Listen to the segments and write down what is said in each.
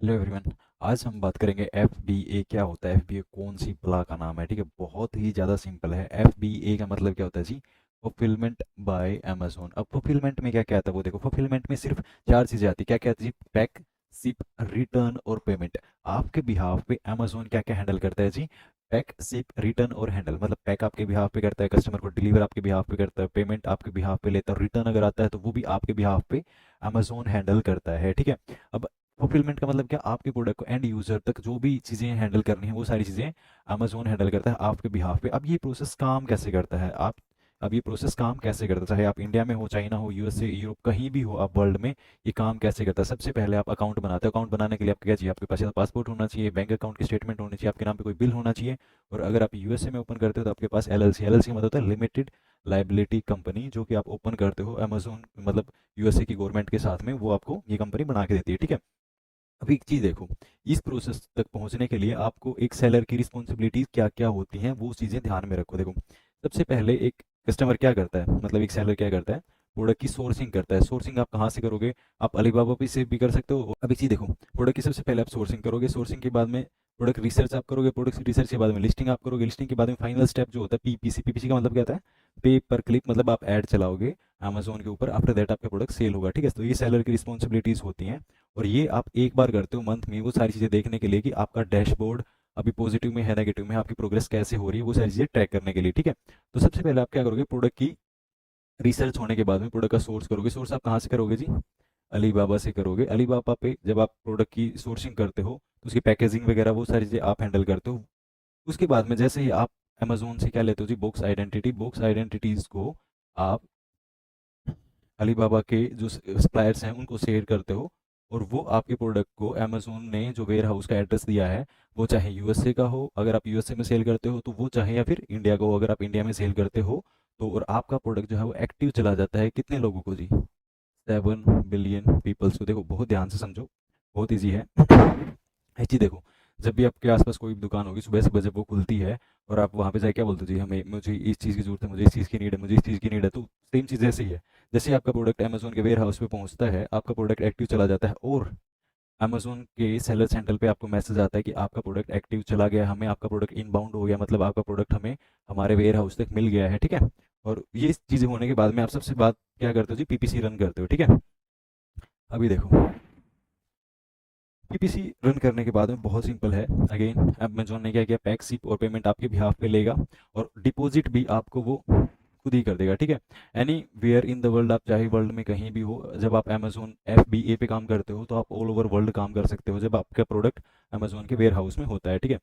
Hello everyone. आज हम बात करेंगे FBA क्या होता है। FBA कौन सी बला का नाम है। ठीक है, बहुत ही ज़्यादा सिंपल है। FBA का मतलब क्या होता है जी? Fulfilment by Amazon. अब फुलफिलमेंट में क्या क्या आता है वो देखो। फुलफिलमेंट में सिर्फ चार चीज़ें आती क्या क्या आती है जी? पैक, शिप, रिटर्न और पेमेंट। आपके बिहाफ पे अमेजोन क्या क्या हैंडल करता है जी? पैक, शिप, रिटर्न और हैंडल। मतलब पैक आपके बिहाफ पे करता है, कस्टमर को डिलीवर आपके बिहाफ पे करता है, पेमेंट आपके बिहाफ पे लेता है, रिटर्न अगर आता है तो वो भी आपके बिहाफ पे अमेजोन हैंडल करता है। ठीक है। अब फुलफिलमेंट का मतलब क्या? आपके प्रोडक्ट को एंड यूजर तक जो भी चीज़ें हैंडल करनी है वो सारी चीज़ें अमेजोन हैंडल करता है आपके बिहाफ पे। अब ये प्रोसेस काम कैसे करता है आप अब ये प्रोसेस काम कैसे करता है, चाहे आप इंडिया में हो, चाइना हो, यूएसए, यूरोप, कहीं भी हो आप वर्ल्ड में, ये काम कैसे करता है? सबसे पहले आप अकाउंट बनाते हो। अकाउंट बनाने के लिए आपको क्या चाहिए? आपके पास या तो पासपोर्ट होना चाहिए, बैंक अकाउंट की स्टेटमेंट होनी चाहिए, आपके नाम पे कोई बिल होना चाहिए। और अगर आप यूएसए में ओपन करते हो तो आपके पास LLC मतलब होता है लिमिटेड लाइबिलिटी कंपनी, जो कि आप ओपन करते हो अमेजोन मतलब यूएसए की गवर्नमेंट के साथ में, वो आपको ये कंपनी बना के देती है। ठीक है। अब एक चीज़ देखो, इस प्रोसेस तक पहुंचने के लिए आपको एक सेलर की रिस्पॉन्सिबिलिटीज क्या क्या होती हैं वो चीज़ें ध्यान में रखो। देखो, सबसे पहले एक कस्टमर क्या करता है, मतलब एक सेलर क्या करता है? प्रोडक्ट की सोर्सिंग करता है। सोर्सिंग आप कहाँ से करोगे? आप अलीबाबा पे से भी कर सकते हो। अब एक चीज़ देखो, प्रोडक्ट की सबसे पहले आप सोर्सिंग करोगे, सोर्सिंग के बाद में प्रोडक्ट रिसर्च आप करोगे, प्रोडक्ट रिसर्च के बाद में लिस्टिंग आप करोगे, लिस्टिंग के बाद में फाइनल स्टेप जो होता है PPC। PPC का मतलब क्या होता है? पे पर क्लिक। मतलब आप ऐड चलाओगे अमेजोन के ऊपर, आफ्टर दैट आपका प्रोडक्ट सेल होगा। ठीक है, तो ये सेलर की रिस्पॉन्सिबिलिटीज होती हैं। और ये आप एक बार करते हो मंथ में, वो सारी चीज़ें देखने के लिए कि आपका डैशबोर्ड अभी पॉजिटिव में है, नेगेटिव में, आपकी प्रोग्रेस कैसे हो रही है, वो सारी चीज़ें ट्रैक करने के लिए। ठीक है, तो सबसे पहले आप क्या करोगे? प्रोडक्ट की रिसर्च होने के बाद में प्रोडक्ट का सोर्स करोगे। सोर्स आप कहाँ से करोगे जी? अलीबाबा से करोगे। अलीबाबा पे जब आप प्रोडक्ट की सोर्सिंग करते हो तो उसकी पैकेजिंग वगैरह वो सारी चीज़ें आप हैंडल करते हो। उसके बाद में जैसे ही आप अमेजोन से क्या लेते हो ji? Books identity. Books identities को आप अलीबाबा के जो सप्लायर्स हैं उनको शेयर करते हो। और वो आपके प्रोडक्ट को अमेजोन ने जो वेयर हाउस का एड्रेस दिया है, वो चाहे यूएसए का हो अगर आप यूएसए में सेल करते हो तो वो, चाहे या फिर इंडिया का हो अगर आप इंडिया में सेल करते हो तो। और आपका प्रोडक्ट जो है वो एक्टिव चला जाता है कितने लोगों को जी? 7 बिलियन पीपल्स को। देखो, बहुत ध्यान से समझो, बहुत ईजी है। है जी। देखो, जब भी आपके आसपास कोई भी दुकान होगी, सुबह सुबह जब वो खुलती है और आप वहाँ पे जाके क्या बोलते हो जी? हमें, मुझे इस चीज़ की जरूरत है, मुझे इस चीज़ की नीड है, मुझे इस चीज़ की नीड है। तो सेम चीज़ ऐसे ही है। जैसे ही आपका प्रोडक्ट अमेजोन के वेयर हाउस पे पहुँचता है, आपका प्रोडक्ट एक्टिव चला जाता है और अमेजोन के सेलर सेंटर पे आपको मैसेज आता है कि आपका प्रोडक्ट एक्टिव चला गया, हमें आपका प्रोडक्ट इनबाउंड हो गया, मतलब आपका प्रोडक्ट हमें हमारे वेयर हाउस तक मिल गया है। ठीक है। और ये चीज़ें होने के बाद में आप सबसे बात क्या करते हो जी? PPC रन करते हो। ठीक है। अभी देखो, PPC रन करने के बाद में बहुत सिंपल है। अगेन अमेजोन ने क्या किया? पैक, शिप और पेमेंट आपके बिहाफ पे लेगा और डिपॉजिट भी आपको वो खुद ही कर देगा। ठीक है। Anywhere in the world, आप चाहे वर्ल्ड में कहीं भी हो, जब आप अमेजोन FBA पे काम करते हो तो आप ऑल ओवर वर्ल्ड काम कर सकते हो जब आपका प्रोडक्ट अमेजोन के वेयर हाउस में होता है। ठीक है।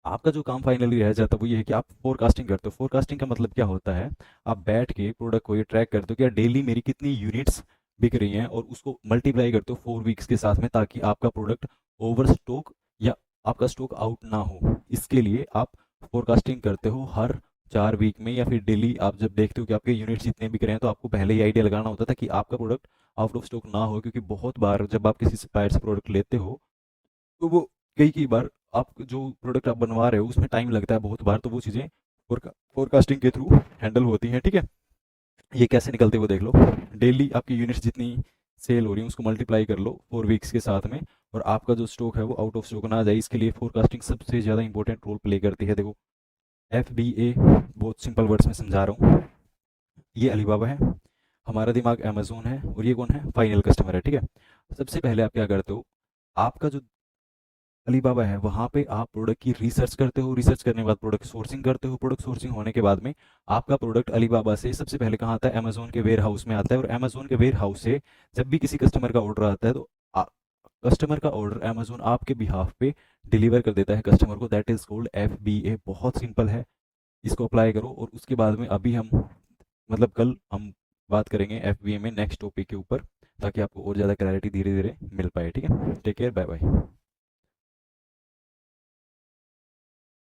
आपका जो काम फाइनली रह जाता है वो ये है कि आप फोरकास्टिंग करते हो। फोरकास्टिंग का मतलब क्या होता है? आप बैठ के प्रोडक्ट को ये ट्रैक करते हो कि यार डेली मेरी कितनी यूनिट्स बिक रही हैं और उसको मल्टीप्लाई करते हो 4 वीक्स के साथ में, ताकि आपका प्रोडक्ट ओवर स्टॉक या आपका स्टॉक आउट ना हो। इसके लिए आप फोरकास्टिंग करते हो हर 4 वीक में, या फिर डेली आप जब देखते हो कि आपके यूनिट्स जितने बिक रहे हैं तो आपको पहले ही आइडिया लगाना होता था कि आपका प्रोडक्ट आउट ऑफ स्टॉक ना हो। क्योंकि बहुत बार जब आप किसी सप्लायर से प्रोडक्ट लेते हो तो वो कई कई बार आप जो प्रोडक्ट आप बनवा रहे हो उसमें टाइम लगता है बहुत बार, तो वो चीज़ें फोरकास्टिंग के थ्रू हैंडल होती हैं। ठीक है। ये कैसे निकलते वो देख लो। डेली आपकी यूनिट्स जितनी सेल हो रही है उसको मल्टीप्लाई कर लो 4 वीक्स के साथ में, और आपका जो स्टॉक है वो आउट ऑफ स्टॉक ना जाए, इसके लिए फोरकास्टिंग सबसे ज़्यादा इंपॉर्टेंट रोल प्ले करती है। देखो, FBA बहुत सिंपल वर्ड्स में समझा रहा हूँ। ये अलीबाबा है, हमारा दिमाग अमेजोन है, और ये कौन है? फाइनल कस्टमर है। ठीक है। सबसे पहले आप क्या करते हो? आपका जो अलीबाबा है वहाँ पे आप प्रोडक्ट की रिसर्च करते हो, रिसर्च करने के बाद प्रोडक्ट सोर्सिंग करते हो, प्रोडक्ट सोर्सिंग होने के बाद में आपका प्रोडक्ट अलीबाबा से सबसे पहले कहाँ आता है? अमेजोन के वेयर हाउस में आता है। और अमेजोन के वेयर हाउस से जब भी किसी कस्टमर का ऑर्डर आता है तो कस्टमर का ऑर्डर अमेजोन आपके बिहाफ पे डिलीवर कर देता है कस्टमर को। That is called FBA। बहुत सिंपल है, इसको अप्लाई करो। और उसके बाद में अभी हम, मतलब कल हम बात करेंगे FBA में नेक्स्ट टॉपिक के ऊपर, ताकि आपको और ज़्यादा क्लैरिटी धीरे धीरे मिल पाए। ठीक है, टेक केयर, बाय बाय।